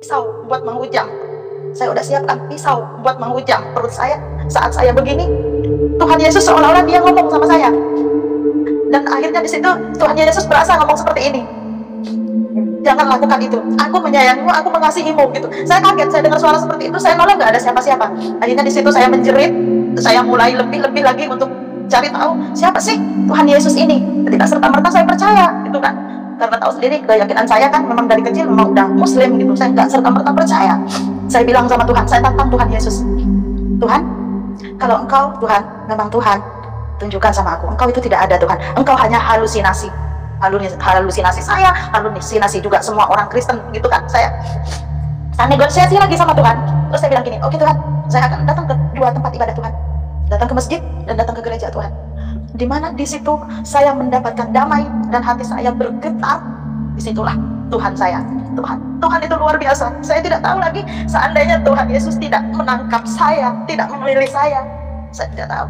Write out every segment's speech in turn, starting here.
pisau buat menghujam. Saya udah siapkan pisau buat menghujam perut saya saat saya begini. Tuhan Yesus seolah-olah dia ngomong sama saya. Dan akhirnya di situ Tuhan Yesus berasa ngomong seperti ini. Jangan lakukan itu. Aku menyayangimu, aku mengasihimu gitu. Saya kaget, saya dengar suara seperti itu, saya noleh nggak ada siapa-siapa. Akhirnya di situ saya menjerit, saya mulai lebih lagi untuk cari tahu siapa sih Tuhan Yesus ini. Tidak serta-merta saya percaya, gitu kan. Karena tahu sendiri keyakinan saya kan memang dari kecil memang udah Muslim gitu. Saya nggak serta-merta percaya. Saya bilang sama Tuhan, saya tantang Tuhan Yesus. Tuhan, kalau Engkau Tuhan, memang Tuhan, tunjukkan sama aku. Engkau itu tidak ada Tuhan. Engkau hanya halusinasi. Halusinasi saya, halusinasi juga semua orang Kristen gitu kan. Saya negosiasi lagi sama Tuhan. Terus saya bilang gini, oke Tuhan, saya akan datang ke dua tempat ibadah Tuhan. Datang ke masjid dan datang ke gereja Tuhan. Dimana di situ saya mendapatkan damai dan hati saya bergetar. Disitulah Tuhan saya. Tuhan itu luar biasa. Saya tidak tahu lagi seandainya Tuhan Yesus tidak menangkap saya, tidak memilih saya tidak tahu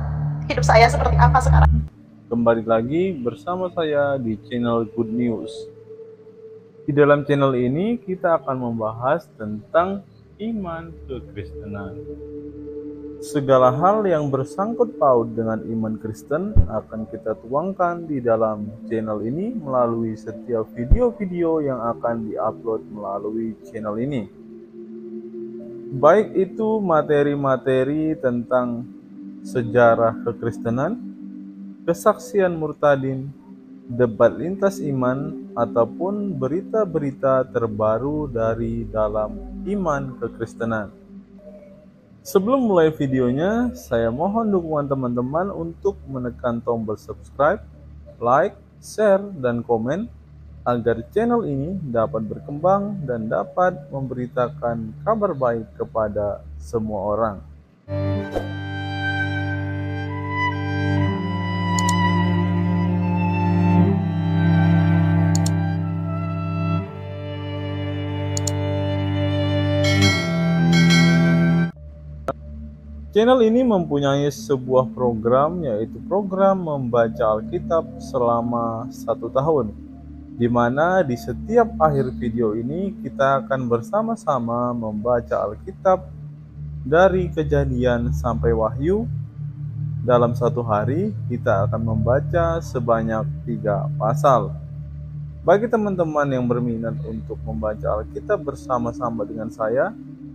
hidup saya seperti apa sekarang. Kembali lagi bersama saya di channel Good News. Di dalam channel ini kita akan membahas tentang iman kekristenan. Segala hal yang bersangkut paut dengan iman Kristen akan kita tuangkan di dalam channel ini melalui setiap video-video yang akan diupload melalui channel ini. Baik itu materi-materi tentang sejarah kekristenan, kesaksian murtadin, debat lintas iman, ataupun berita-berita terbaru dari dalam iman kekristenan. Sebelum mulai videonya, saya mohon dukungan teman-teman untuk menekan tombol subscribe, like, share, dan komen agar channel ini dapat berkembang dan dapat memberitakan kabar baik kepada semua orang. Channel ini mempunyai sebuah program, yaitu program membaca Alkitab selama 1 tahun, di mana di setiap akhir video ini kita akan bersama-sama membaca Alkitab dari Kejadian sampai Wahyu. Dalam 1 hari kita akan membaca sebanyak 3 pasal. Bagi teman-teman yang berminat untuk membaca Alkitab bersama-sama dengan saya,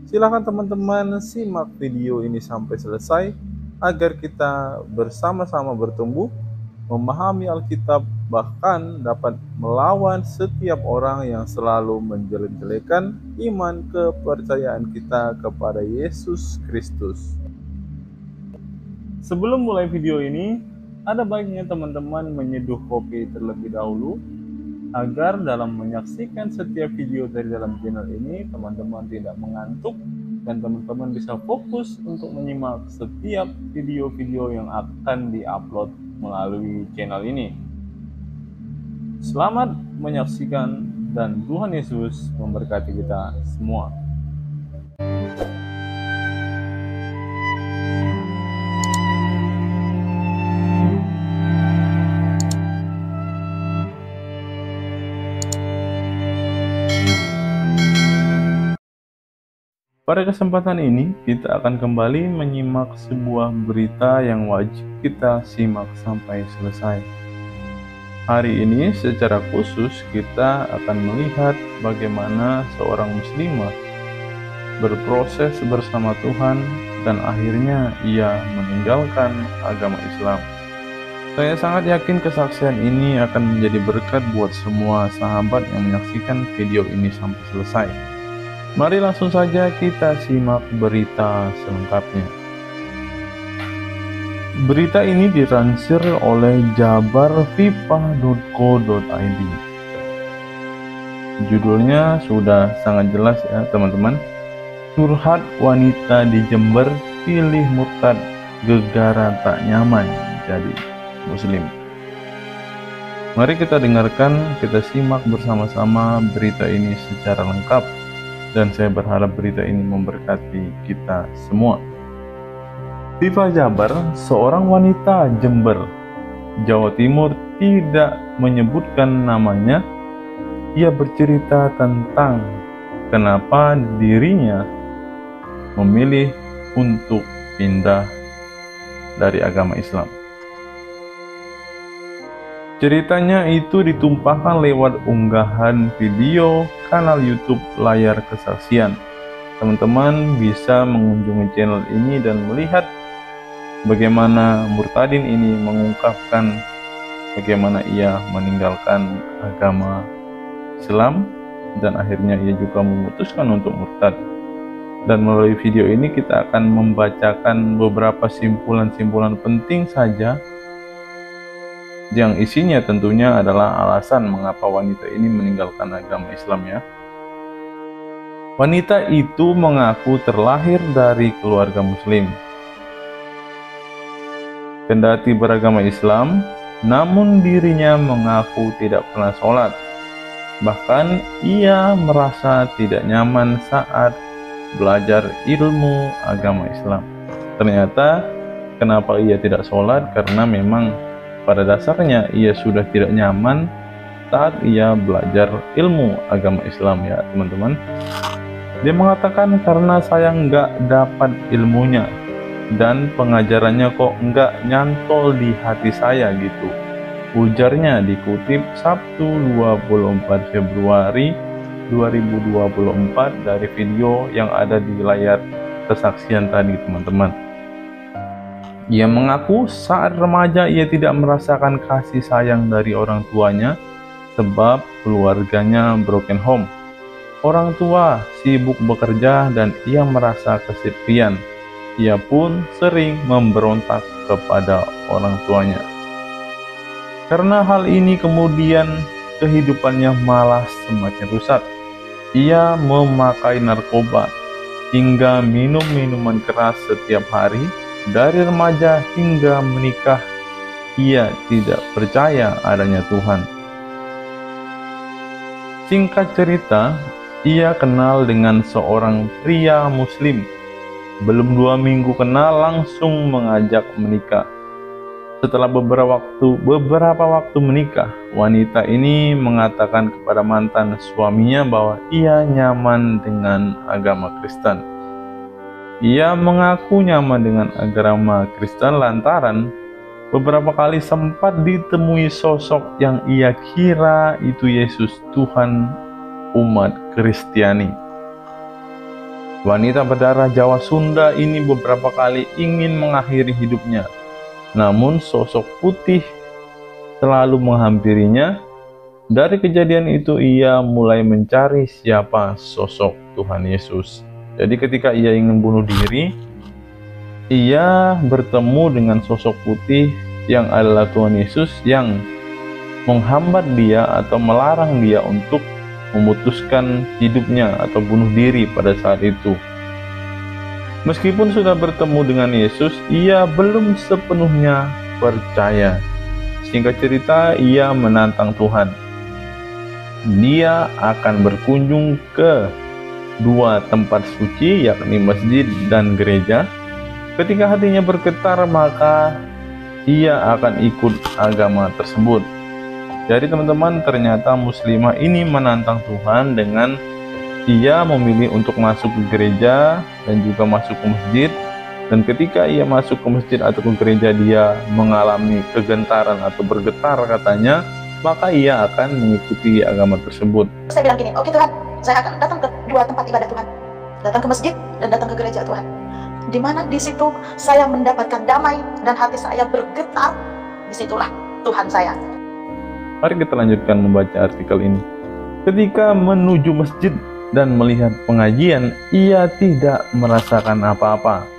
silakan teman-teman simak video ini sampai selesai agar kita bersama-sama bertumbuh, memahami Alkitab, bahkan dapat melawan setiap orang yang selalu menjelek-jelekan iman kepercayaan kita kepada Yesus Kristus. Sebelum mulai video ini, ada baiknya teman-teman menyeduh kopi terlebih dahulu agar dalam menyaksikan setiap video dari dalam channel ini teman-teman tidak mengantuk dan teman-teman bisa fokus untuk menyimak setiap video-video yang akan diupload melalui channel ini. Selamat menyaksikan dan Tuhan Yesus memberkati kita semua. Pada kesempatan ini, kita akan kembali menyimak sebuah berita yang wajib kita simak sampai selesai. Hari ini secara khusus kita akan melihat bagaimana seorang muslimah berproses bersama Tuhan dan akhirnya ia meninggalkan agama Islam. Saya sangat yakin kesaksian ini akan menjadi berkat buat semua sahabat yang menyaksikan video ini sampai selesai. Mari langsung saja kita simak berita selengkapnya. Berita ini dilansir oleh jabarvipa.co.id. Judulnya sudah sangat jelas ya teman-teman. Curhat wanita di Jember, pilih murtad, gegara tak nyaman jadi muslim. Mari kita dengarkan, kita simak bersama-sama berita ini secara lengkap. Dan saya berharap berita ini memberkati kita semua. Viva Jabar, seorang wanita Jember, Jawa Timur, tidak menyebutkan namanya. Ia bercerita tentang kenapa dirinya memilih untuk pindah dari agama Islam. Ceritanya itu ditumpahkan lewat unggahan video kanal YouTube Layar Kesaksian. Teman-teman bisa mengunjungi channel ini dan melihat bagaimana Murtadin ini mengungkapkan bagaimana ia meninggalkan agama Islam dan akhirnya ia juga memutuskan untuk murtad. Dan melalui video ini kita akan membacakan beberapa simpulan-simpulan penting saja yang isinya tentunya adalah alasan mengapa wanita ini meninggalkan agama Islam ya. Wanita itu mengaku terlahir dari keluarga Muslim. Kendati beragama Islam, namun dirinya mengaku tidak pernah sholat. Bahkan ia merasa tidak nyaman saat belajar ilmu agama Islam. Ternyata kenapa ia tidak sholat? Karena memang pada dasarnya ia sudah tidak nyaman saat ia belajar ilmu agama Islam ya teman-teman. Dia mengatakan karena saya nggak dapat ilmunya dan pengajarannya kok nggak nyantol di hati saya gitu. Ujarnya dikutip Sabtu 24 Februari 2024 dari video yang ada di layar kesaksian tadi teman-teman. Ia mengaku saat remaja ia tidak merasakan kasih sayang dari orang tuanya sebab keluarganya broken home. Orang tua sibuk bekerja dan ia merasa kesepian. Ia pun sering memberontak kepada orang tuanya. Karena hal ini kemudian kehidupannya malah semakin rusak. Ia memakai narkoba hingga minum minuman keras setiap hari. Dari remaja hingga menikah, ia tidak percaya adanya Tuhan. Singkat cerita, ia kenal dengan seorang pria Muslim. Belum 2 minggu kenal langsung mengajak menikah. Setelah beberapa waktu menikah, wanita ini mengatakan kepada mantan suaminya bahwa ia nyaman dengan agama Kristen. Ia mengaku nyaman dengan agama Kristen lantaran beberapa kali sempat ditemui sosok yang ia kira itu Yesus, Tuhan umat Kristiani. Wanita berdarah Jawa Sunda ini beberapa kali ingin mengakhiri hidupnya, namun sosok putih selalu menghampirinya. Dari kejadian itu ia mulai mencari siapa sosok Tuhan Yesus. Jadi ketika ia ingin bunuh diri, ia bertemu dengan sosok putih yang adalah Tuhan Yesus yang menghambat dia atau melarang dia untuk memutuskan hidupnya atau bunuh diri pada saat itu. Meskipun sudah bertemu dengan Yesus, ia belum sepenuhnya percaya. Singkat cerita, ia menantang Tuhan. Dia akan berkunjung ke 2 tempat suci, yakni masjid dan gereja. Ketika hatinya bergetar, maka ia akan ikut agama tersebut. Jadi teman-teman, ternyata muslimah ini menantang Tuhan dengan ia memilih untuk masuk ke gereja dan juga masuk ke masjid. Dan ketika ia masuk ke masjid atau ke gereja, dia mengalami kegentaran atau bergetar katanya, maka ia akan mengikuti agama tersebut. Saya bilang gini, oke Tuhan, saya akan datang ke 2 tempat ibadah Tuhan, datang ke masjid dan datang ke gereja Tuhan. Di mana di situ saya mendapatkan damai dan hati saya bergetar, disitulah Tuhan saya. Mari kita lanjutkan membaca artikel ini. Ketika menuju masjid dan melihat pengajian, ia tidak merasakan apa-apa.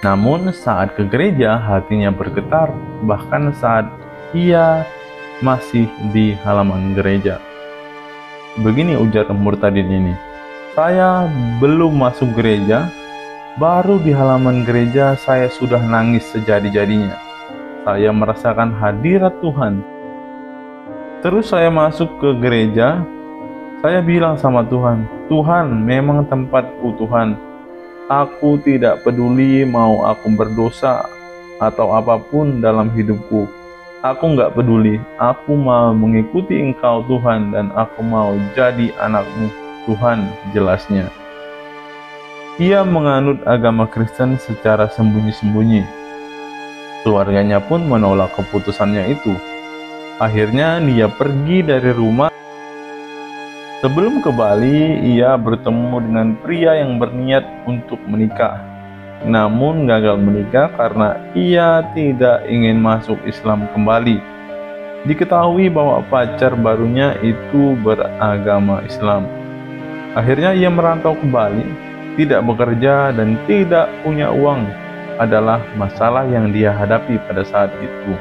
Namun saat ke gereja hatinya bergetar, bahkan saat ia masih di halaman gereja. Begini ujar Murtadin ini, saya belum masuk gereja, baru di halaman gereja saya sudah nangis sejadi-jadinya. Saya merasakan hadirat Tuhan. Terus saya masuk ke gereja, saya bilang sama Tuhan, Tuhan memang tempatku Tuhan. Aku tidak peduli mau aku berdosa atau apapun dalam hidupku. Aku nggak peduli, aku mau mengikuti Engkau Tuhan dan aku mau jadi anak-Mu. Tuhan, jelasnya. Ia menganut agama Kristen secara sembunyi-sembunyi. Keluarganya pun menolak keputusannya itu. Akhirnya dia pergi dari rumah. Sebelum ke Bali, ia bertemu dengan pria yang berniat untuk menikah. Namun gagal menikah karena ia tidak ingin masuk Islam kembali. Diketahui bahwa pacar barunya itu beragama Islam. Akhirnya ia merantau ke Bali, tidak bekerja dan tidak punya uang adalah masalah yang dia hadapi pada saat itu.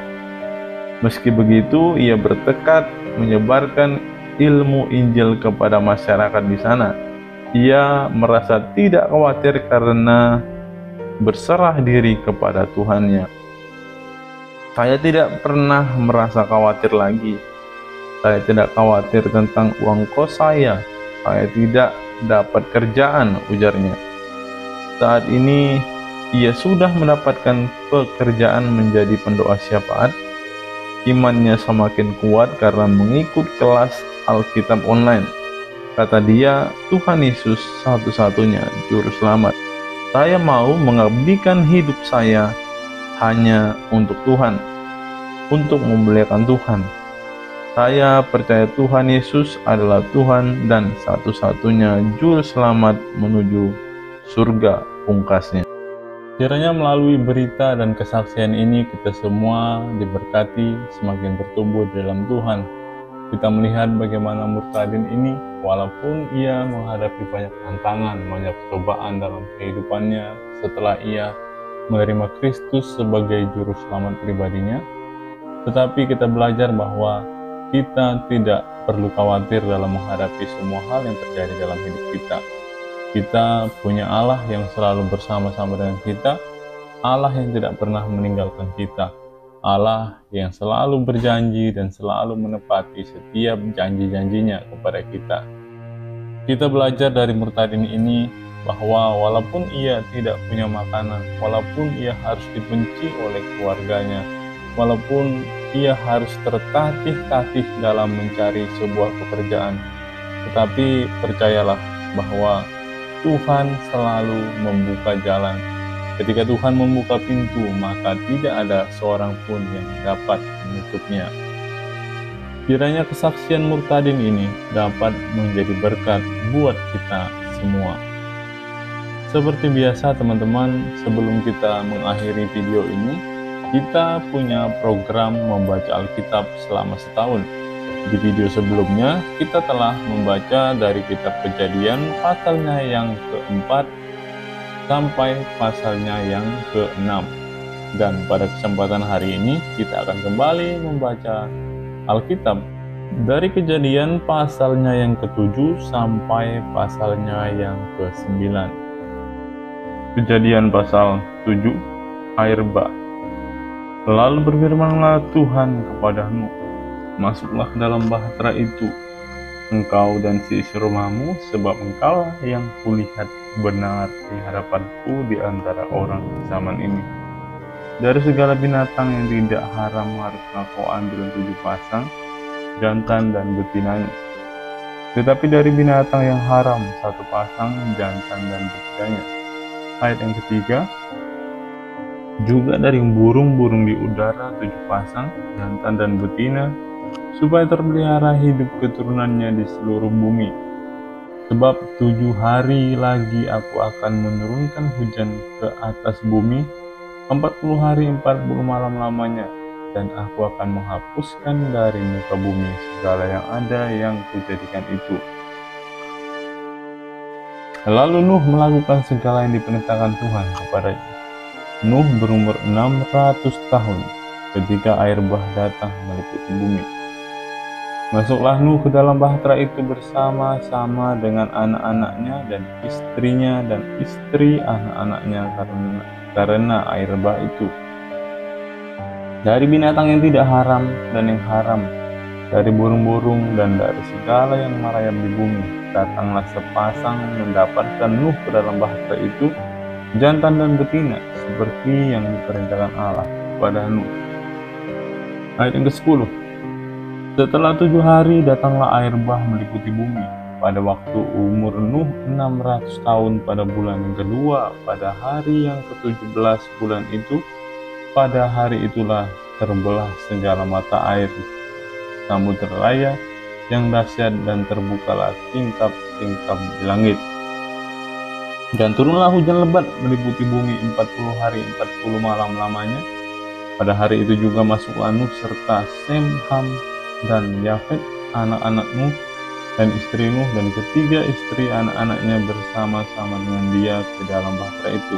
Meski begitu, ia bertekad menyebarkan ilmu Injil kepada masyarakat di sana. Ia merasa tidak khawatir karena berserah diri kepada Tuhannya. Saya tidak pernah merasa khawatir lagi. Saya tidak khawatir tentang uang kos saya. Saya tidak dapat kerjaan, ujarnya. Saat ini, ia sudah mendapatkan pekerjaan menjadi pendoa syafaat. Imannya semakin kuat karena mengikut kelas Alkitab online. Kata dia, Tuhan Yesus satu-satunya juru selamat. Saya mau mengabdikan hidup saya hanya untuk Tuhan, untuk memuliakan Tuhan. Saya percaya Tuhan Yesus adalah Tuhan dan satu-satunya juru selamat menuju surga, pungkasnya. Kiranya melalui berita dan kesaksian ini kita semua diberkati, semakin bertumbuh dalam Tuhan. Kita melihat bagaimana Murtadin ini, walaupun ia menghadapi banyak tantangan, banyak cobaan dalam kehidupannya setelah ia menerima Kristus sebagai juru selamat pribadinya, tetapi kita belajar bahwa kita tidak perlu khawatir dalam menghadapi semua hal yang terjadi dalam hidup kita. Kita punya Allah yang selalu bersama-sama dengan kita, Allah yang tidak pernah meninggalkan kita, Allah yang selalu berjanji dan selalu menepati setiap janji-janjinya kepada kita. Kita belajar dari Murtadin ini bahwa walaupun ia tidak punya makanan, walaupun ia harus dibenci oleh keluarganya, walaupun ia harus tertatih-tatih dalam mencari sebuah pekerjaan, tetapi percayalah bahwa Tuhan selalu membuka jalan. Ketika Tuhan membuka pintu, maka tidak ada seorang pun yang dapat menutupnya. Kiranya kesaksian Murtadin ini dapat menjadi berkat buat kita semua. Seperti biasa teman-teman, sebelum kita mengakhiri video ini, kita punya program membaca Alkitab selama setahun. Di video sebelumnya, kita telah membaca dari kitab Kejadian pasalnya yang keempat sampai pasalnya yang ke-6. Dan pada kesempatan hari ini kita akan kembali membaca Alkitab dari Kejadian pasalnya yang ke-7 sampai pasalnya yang ke-9. Kejadian pasal 7, air bah. Lalu berfirmanlah Tuhan kepada Nuh, masuklah ke dalam bahtera itu, engkau dan seisi rumahmu, sebab engkaulah yang kulihat benar di hadapanku di antara orang zaman ini. Dari segala binatang yang tidak haram haruslah kau ambil 7 pasang, jantan dan betinanya. Tetapi dari binatang yang haram 1 pasang, jantan dan betinanya. Ayat yang ketiga, juga dari burung-burung di udara 7 pasang, jantan dan betina, supaya terpelihara hidup keturunannya di seluruh bumi. Sebab 7 hari lagi aku akan menurunkan hujan ke atas bumi, 40 hari 40 malam lamanya, dan aku akan menghapuskan dari muka bumi segala yang ada yang kujadikan itu. Lalu Nuh melakukan segala yang diperintahkan Tuhan kepadanya. Nuh berumur 600 tahun ketika air bah datang meliputi bumi. Masuklah Nuh ke dalam bahtera itu bersama-sama dengan anak-anaknya dan istrinya dan istri anak-anaknya karena air bah itu. Dari binatang yang tidak haram dan yang haram, dari burung-burung dan dari segala yang merayap di bumi, datanglah sepasang mendapatkan Nuh ke dalam bahtera itu, jantan dan betina, seperti yang diperintahkan Allah kepada Nuh. Ayat yang ke-10. Setelah 7 hari datanglah air bah meliputi bumi, pada waktu umur Nuh 600 tahun pada bulan yang kedua, pada hari yang ke-17 bulan itu, pada hari itulah terbelah segala mata air samudera raya yang dahsyat dan terbukalah tingkap-tingkap di langit. Dan turunlah hujan lebat meliputi bumi 40 hari 40 malam lamanya. Pada hari itu juga masuklah Nuh serta Sem, Ham, dan Yafet, anak-anak Nuh dan istri Nuh dan ketiga istri anak-anaknya bersama-sama dengan dia ke dalam bahtera itu.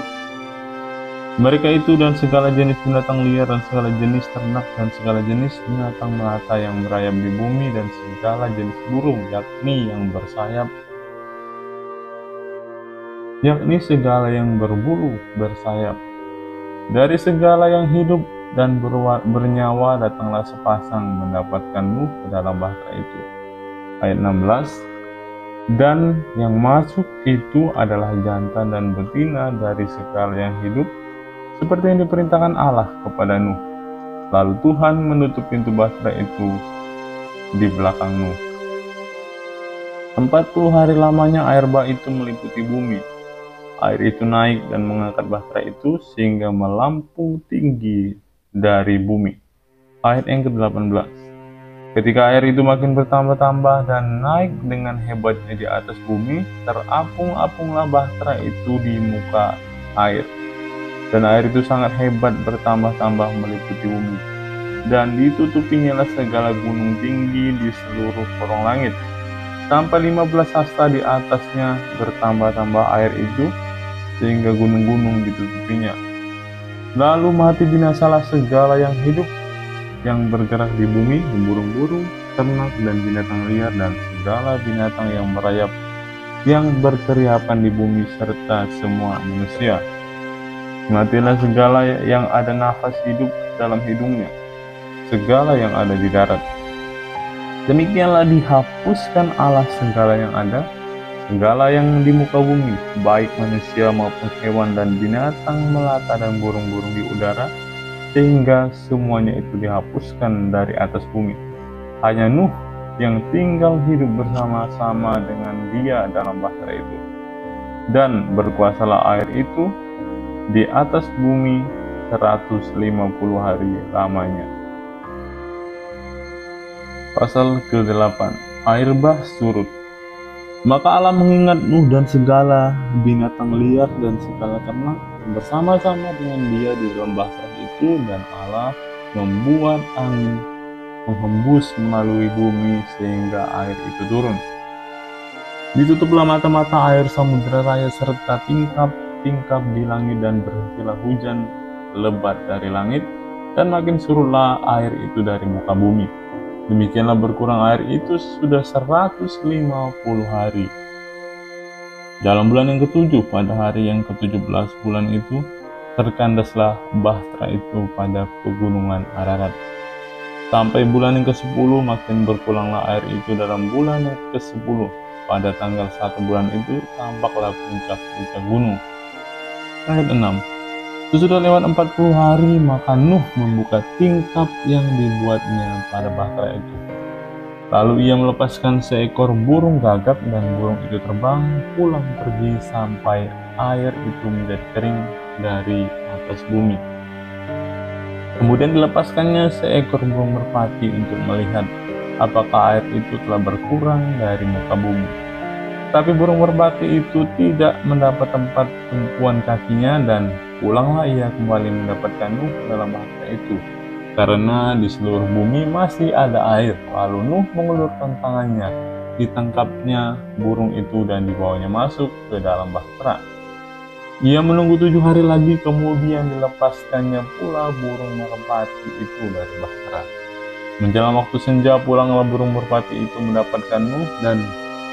Mereka itu dan segala jenis binatang liar dan segala jenis ternak dan segala jenis binatang melata yang merayap di bumi dan segala jenis burung, yakni yang bersayap, yakni segala yang berbulu bersayap. Dari segala yang hidup dan bernyawa datanglah sepasang mendapatkan Nuh ke dalam bahtera itu. Ayat 16. Dan yang masuk itu adalah jantan dan betina dari segala yang hidup, seperti yang diperintahkan Allah kepada Nuh. Lalu Tuhan menutup pintu bahtera itu di belakang Nuh. 40 hari lamanya air bah itu meliputi bumi. Air itu naik dan mengangkat bahtera itu sehingga melampung tinggi dari bumi. Ayat yang ke-18. Ketika air itu makin bertambah-tambah dan naik dengan hebatnya di atas bumi, terapung-apunglah bahtera itu di muka air. Dan air itu sangat hebat bertambah-tambah meliputi bumi. Dan ditutupinya segala gunung tinggi di seluruh korong langit. Sampai 15 hasta di atasnya bertambah-tambah air itu, sehingga gunung-gunung ditutupinya. Lalu mati binasalah segala yang hidup, yang bergerak di bumi, burung-burung, ternak dan binatang liar, dan segala binatang yang merayap, yang berkeriapan di bumi, serta semua manusia. Matilah segala yang ada nafas hidup dalam hidungnya, segala yang ada di darat. Demikianlah dihapuskan Allah segala yang ada, segala yang di muka bumi, baik manusia maupun hewan dan binatang melata dan burung-burung di udara, sehingga semuanya itu dihapuskan dari atas bumi. Hanya Nuh yang tinggal hidup bersama-sama dengan dia dalam bahtera itu. Dan berkuasalah air itu di atas bumi 150 hari lamanya. Pasal ke-8. Air bah surut. Maka Allah mengingat Nuh dan segala binatang liar dan segala ternak bersama-sama dengan dia di dalam bahtera itu, dan Allah membuat angin menghembus melalui bumi sehingga air itu turun. Ditutuplah mata-mata air samudera raya serta tingkap di langit, dan berhentilah hujan lebat dari langit, dan makin surutlah air itu dari muka bumi. Demikianlah berkurang air itu sudah 150 hari. Dalam bulan yang ke-7, pada hari yang ke-17 bulan itu, terkandaslah bahtera itu pada pegunungan Ararat. Sampai bulan yang ke-10 makin berkuranglah air itu. Dalam bulan yang ke-10, pada tanggal 1 bulan itu, tampaklah puncak-puncak gunung. Ayat 6. Sesudah lewat 40 hari, maka Nuh membuka tingkap yang dibuatnya pada bahtera itu. Lalu ia melepaskan seekor burung gagak, dan burung itu terbang pulang pergi sampai air itu menjadi kering dari atas bumi. Kemudian dilepaskannya seekor burung merpati untuk melihat apakah air itu telah berkurang dari muka bumi. Tapi burung merpati itu tidak mendapat tempat tumpuan kakinya, dan pulanglah ia kembali mendapatkan Nuh dalam bahtera itu, karena di seluruh bumi masih ada air. Lalu Nuh mengulurkan tangannya, ditangkapnya burung itu dan dibawanya masuk ke dalam bahtera. Ia menunggu 7 hari lagi, kemudian dilepaskannya pula burung merpati itu dari bahtera. Menjelang waktu senja, pulanglah burung merpati itu mendapatkan Nuh, dan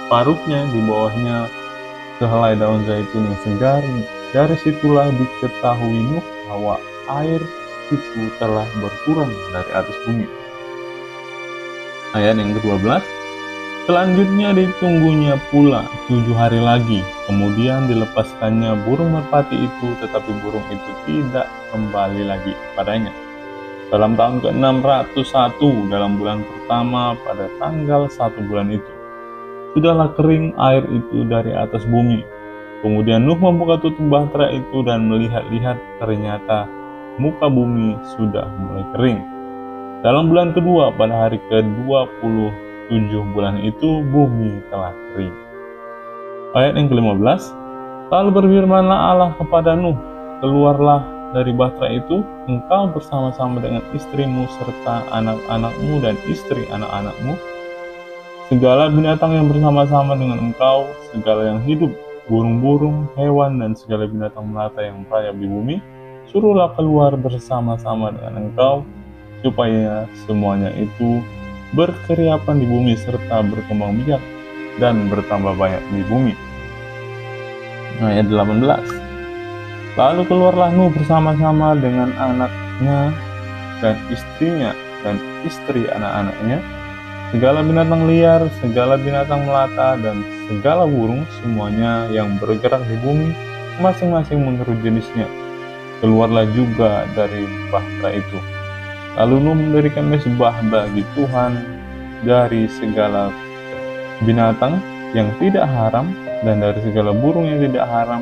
paruhnya di bawahnya sehelai daun zaitun yang segar. Dari situlah diketahui Nuh bahwa air itu telah berkurang dari atas bumi. Ayat yang ke-12. Selanjutnya ditunggunya pula 7 hari lagi, kemudian dilepaskannya burung merpati itu, tetapi burung itu tidak kembali lagi kepadanya. Dalam tahun ke-601, dalam bulan pertama pada tanggal 1 bulan itu, sudahlah kering air itu dari atas bumi. Kemudian Nuh membuka tutup bahtera itu dan melihat-lihat, ternyata muka bumi sudah mulai kering. Dalam bulan kedua pada hari ke-27 bulan itu bumi telah kering. Ayat yang ke-15, lalu berfirmanlah Allah kepada Nuh, keluarlah dari bahtera itu, engkau bersama-sama dengan istrimu serta anak-anakmu dan istri anak-anakmu, segala binatang yang bersama-sama dengan engkau, segala yang hidup, burung-burung, hewan, dan segala binatang melata yang merayap di bumi, suruhlah keluar bersama-sama dengan engkau, supaya semuanya itu berkeriapan di bumi serta berkembang biak dan bertambah banyak di bumi. Ayat 18, lalu keluarlah Nuh bersama-sama dengan anaknya dan istrinya dan istri anak-anaknya, segala binatang liar, segala binatang melata, dan segala burung, semuanya yang bergerak di bumi, masing-masing menurut jenisnya, keluarlah juga dari bahtera itu. Lalu Nuh mendirikan mezbah bagi Tuhan dari segala binatang yang tidak haram dan dari segala burung yang tidak haram,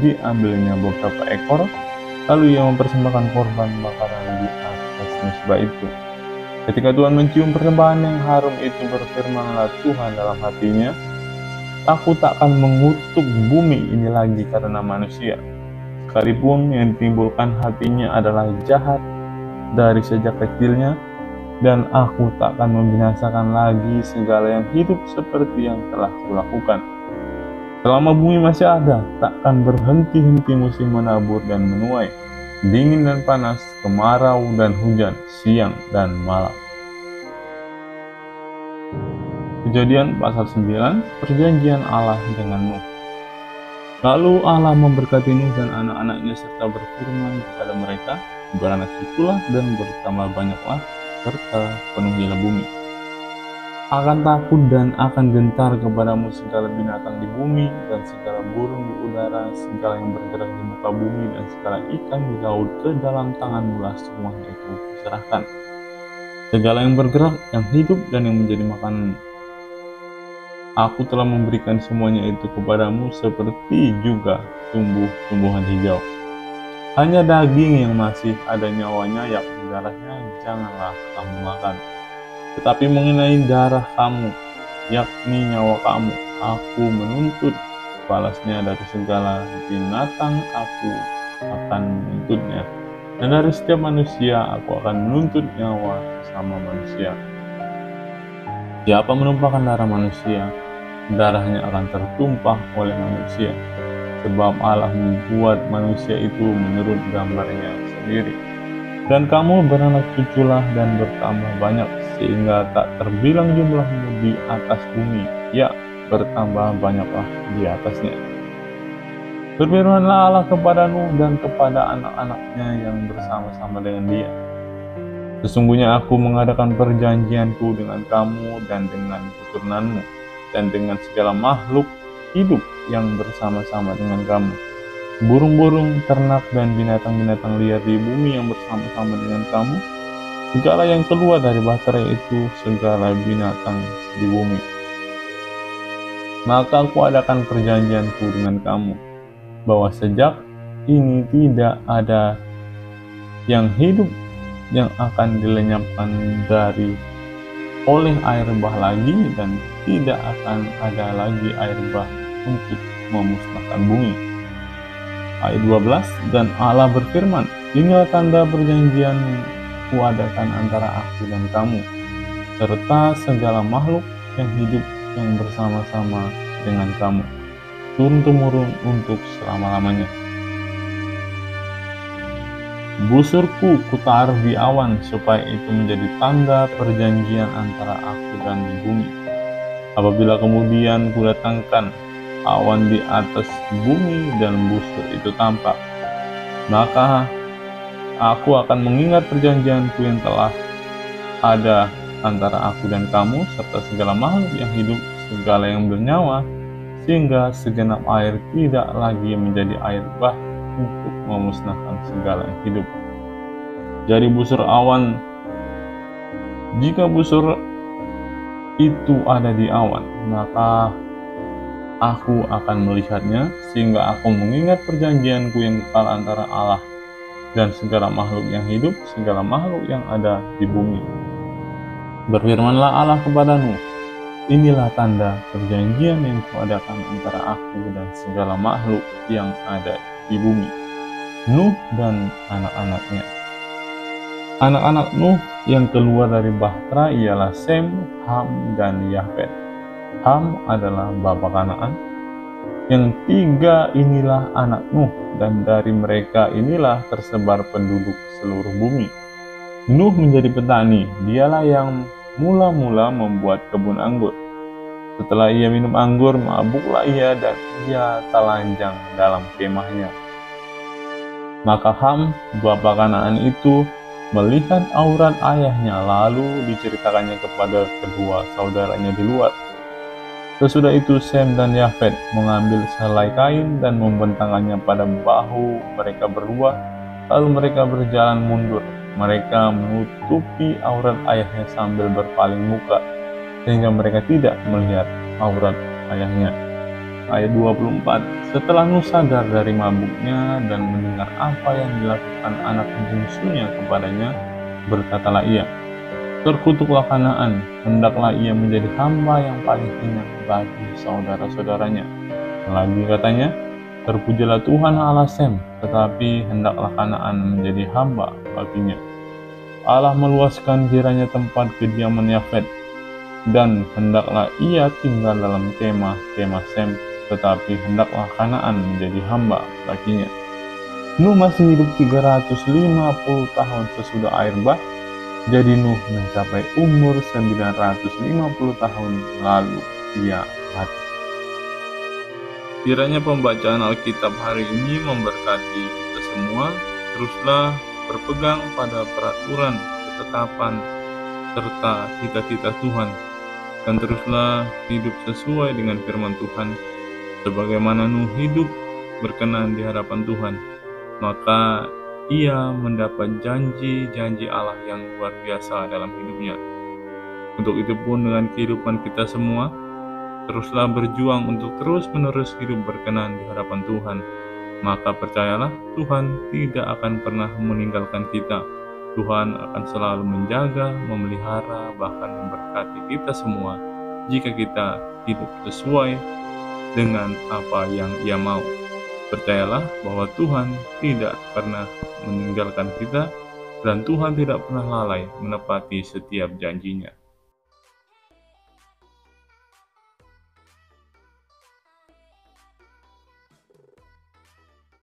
diambilnya beberapa ekor, lalu ia mempersembahkan korban bakaran di atas mezbah itu. Ketika Tuhan mencium persembahan yang harum itu, berfirmanlah Tuhan dalam hatinya, aku tak akan mengutuk bumi ini lagi karena manusia, sekalipun yang ditimbulkan hatinya adalah jahat dari sejak kecilnya, dan aku tak akan membinasakan lagi segala yang hidup seperti yang telah kulakukan. Selama bumi masih ada, takkan berhenti-henti musim menabur dan menuai, dingin dan panas, kemarau dan hujan, siang dan malam. Kejadian pasal 9, perjanjian Allah dengan Nuh. Lalu Allah memberkati Nuh dan anak-anaknya serta berfirman kepada mereka, beranak cuculah dan bertambah banyaklah, serta penuhilah bumi. Akan takut dan akan gentar kepadamu segala binatang di bumi dan segala burung di udara, segala yang bergerak di muka bumi dan segala ikan di laut, ke dalam tanganmu semuanya itu diserahkan. Segala yang bergerak, yang hidup dan yang menjadi makanan, aku telah memberikan semuanya itu kepadamu, seperti juga tumbuh-tumbuhan hijau. Hanya daging yang masih ada nyawanya, yakni darahnya, janganlah kamu makan. Tetapi mengenai darah kamu, yakni nyawa kamu, aku menuntut balasnya dari segala binatang, aku akan menuntutnya. Dan dari setiap manusia, aku akan menuntut nyawa sama manusia. Siapa menumpahkan darah manusia, darahnya akan tertumpah oleh manusia. Sebab Allah membuat manusia itu menurut gambarnya sendiri. Dan kamu beranak cuculah dan bertambah banyak, sehingga tak terbilang jumlahmu di atas bumi, ya bertambah banyaklah di atasnya. Berfirmanlah Allah kepada Nuh dan kepada anak-anaknya yang bersama-sama dengan dia, sesungguhnya aku mengadakan perjanjianku dengan kamu dan dengan keturunanmu, dan dengan segala makhluk hidup yang bersama-sama dengan kamu, burung-burung, ternak, dan binatang-binatang liar di bumi yang bersama-sama dengan kamu, segala yang keluar dari bahtera itu, segala binatang di bumi. Maka aku adakan perjanjianku dengan kamu, bahwa sejak ini tidak ada yang hidup yang akan dilenyapkan dari oleh air bah lagi, dan tidak akan ada lagi air bah untuk memusnahkan bumi. Ayat 12, dan Allah berfirman, inilah tanda perjanjian kuadakan antara aku dan kamu, serta segala makhluk yang hidup yang bersama-sama dengan kamu, turun-temurun untuk selama-lamanya. Busurku kutaruh di awan, supaya itu menjadi tanda perjanjian antara aku dan bumi. Apabila kemudian kudatangkan awan di atas bumi dan busur itu tampak, maka aku akan mengingat perjanjianku yang telah ada antara aku dan kamu, serta segala makhluk yang hidup, segala yang bernyawa, sehingga segenap air tidak lagi menjadi air bah untuk memusnahkan segala yang hidup. Jadi busur awan, jika busur itu ada di awan, maka aku akan melihatnya, sehingga aku mengingat perjanjianku yang kekal antara Allah dan segala makhluk yang hidup, segala makhluk yang ada di bumi. Berfirmanlah Allah kepada Nuh, inilah tanda perjanjian yang kuadakan antara aku dan segala makhluk yang ada di bumi. Nuh dan anak-anaknya. Anak-anak Nuh yang keluar dari bahtera ialah Sem, Ham, dan Yafet. Ham adalah bapa Kanaan. Yang tiga inilah anak Nuh, dan dari mereka inilah tersebar penduduk seluruh bumi. Nuh menjadi petani, dialah yang mula-mula membuat kebun anggur. Setelah ia minum anggur, mabuklah ia dan ia telanjang dalam kemahnya. Maka Ham, bapa Kanaan itu, melihat aurat ayahnya, lalu diceritakannya kepada kedua saudaranya di luar. Sesudah itu Sem dan Yafet mengambil sehelai kain dan membentangkannya pada bahu mereka berdua, lalu mereka berjalan mundur. Mereka menutupi aurat ayahnya sambil berpaling muka, sehingga mereka tidak melihat aurat ayahnya. Ayat 24. Setelah Nuh sadar dari mabuknya dan mendengar apa yang dilakukan anak bungsunya kepadanya, berkatalah ia, terkutuklah Kanaan, hendaklah ia menjadi hamba yang paling hina bagi saudara-saudaranya. Lagi katanya, terpujilah Tuhan Allah Sem, tetapi hendaklah Kanaan menjadi hamba baginya. Allah meluaskan kiranya tempat kediaman Yafet, dan hendaklah ia tinggal dalam kemah Sem, tetapi hendaklah Kanaan menjadi hamba baginya. Nuh masih hidup 350 tahun sesudah air bah, jadi Nuh mencapai umur 950 tahun lalu ia mati. Kiranya pembacaan Alkitab hari ini memberkati kita semua. Teruslah berpegang pada peraturan, ketetapan, serta cita-cita Tuhan, dan teruslah hidup sesuai dengan firman Tuhan. Sebagaimana Nuh hidup berkenan di hadapan Tuhan, maka ia mendapat janji-janji Allah yang luar biasa dalam hidupnya. Untuk itu pun dengan kehidupan kita semua, teruslah berjuang untuk terus-menerus hidup berkenan di hadapan Tuhan. Maka percayalah, Tuhan tidak akan pernah meninggalkan kita. Tuhan akan selalu menjaga, memelihara, bahkan memberkati kita semua jika kita hidup sesuai dengan apa yang Ia mau. Percayalah bahwa Tuhan tidak pernah meninggalkan kita, dan Tuhan tidak pernah lalai menepati setiap janjinya.